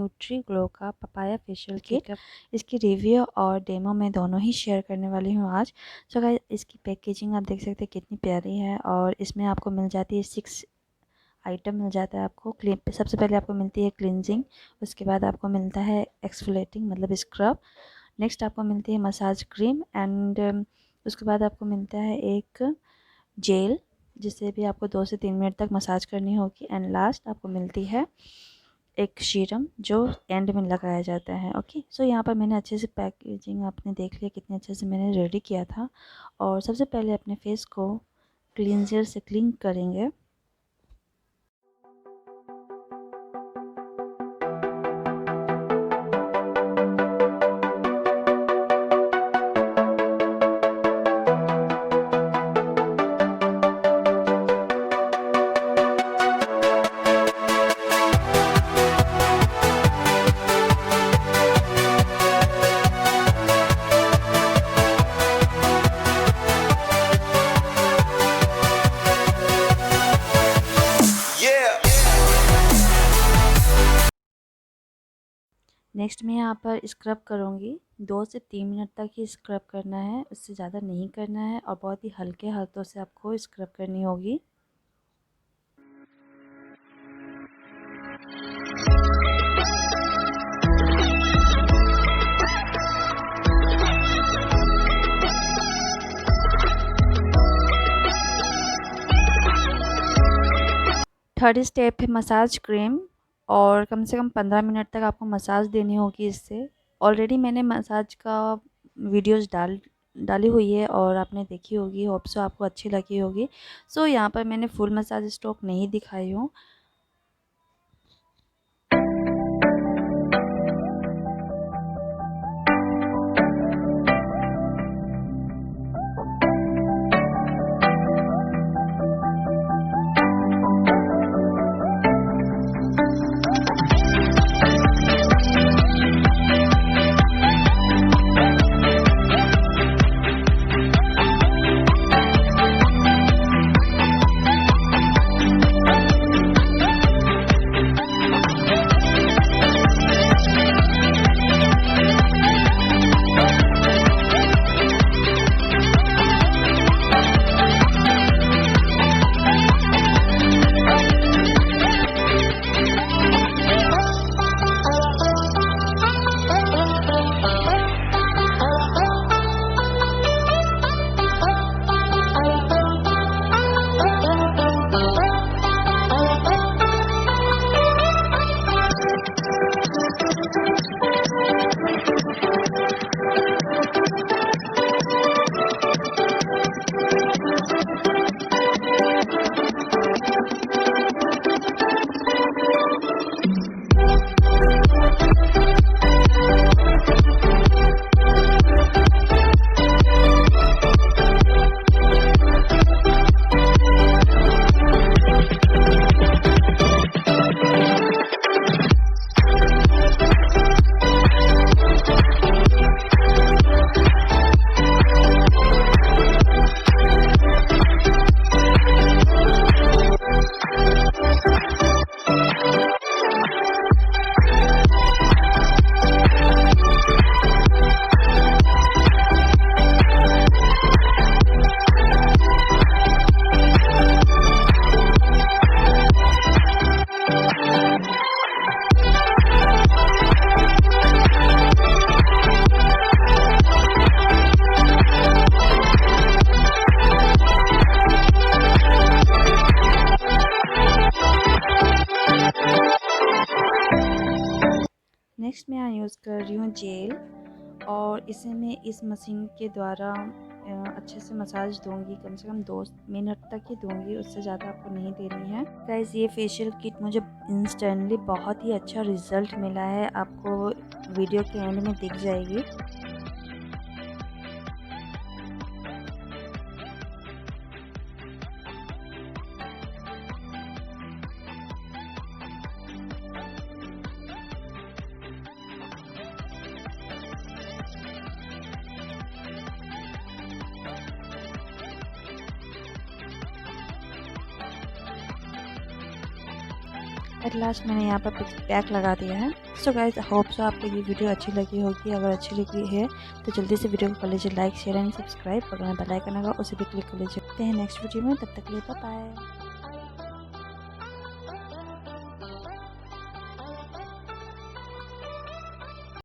न्यूट्रीग्लो का papaya facial kit. इसकी review और डेमो मैं दोनों ही शेयर करने वाली हूँ आज। सो गाइस, इसकी पैकेजिंग आप देख सकते हैं कितनी प्यारी है और इसमें आपको मिल जाती है 6 आइटम मिल जाता है आपको। सबसे पहले आपको मिलती है क्लिनजिंग, उसके बाद आपको मिलता है एक्सफोलिएटिंग मतलब स्क्रब, नेक्स्ट आपको मिलती है मसाज क्रीम एंड उसके बाद आपको मिलता है एक जेल जिससे भी आपको 2 से 3 मिनट तक मसाज करनी होगी एंड लास्ट आपको मिलती है एक सीरम जो एंड में लगाया जाता है। ओके, सो यहाँ पर मैंने अच्छे से पैकेजिंग आपने देख लिया कितने अच्छे से मैंने रेडी किया था। और सबसे पहले अपने फेस को क्लींजर से क्लीन करेंगे। नेक्स्ट मैं यहाँ पर स्क्रब करूँगी। 2 से 3 मिनट तक ही स्क्रब करना है, उससे ज़्यादा नहीं करना है और बहुत ही हल्के हाथों से आपको स्क्रब करनी होगी। थर्ड स्टेप है मसाज क्रीम और कम से कम 15 मिनट तक आपको मसाज देनी होगी इससे। ऑलरेडी मैंने मसाज का वीडियोस डाली हुई है और आपने देखी होगी, होप सो आपको अच्छी लगी होगी। सो यहाँ पर मैंने फुल मसाज स्ट्रोक नहीं दिखाई हूँ। नेक्स्ट मैं यहाँ यूज़ कर रही हूँ जेल और इसे मैं इस मशीन के द्वारा अच्छे से मसाज दूंगी। कम से कम 2 मिनट तक ही दूंगी, उससे ज़्यादा आपको नहीं देनी है। गाइस, ये फेशियल किट मुझे इंस्टेंटली बहुत ही अच्छा रिज़ल्ट मिला है, आपको वीडियो के एंड में दिख जाएगी। एट लास्ट मैंने यहाँ पर पैक लगा दिया है। सो गाइज होप सो आपको ये वीडियो अच्छी लगी होगी। अगर अच्छी लगी है तो जल्दी से वीडियो को कर लीजिए लाइक, शेयर एंड सब्सक्राइब। अगर बेल आइकन होगा उसे भी क्लिक कर लीजिए। मिलते हैं नेक्स्ट वीडियो में, तब तक के लिए बाय बाय।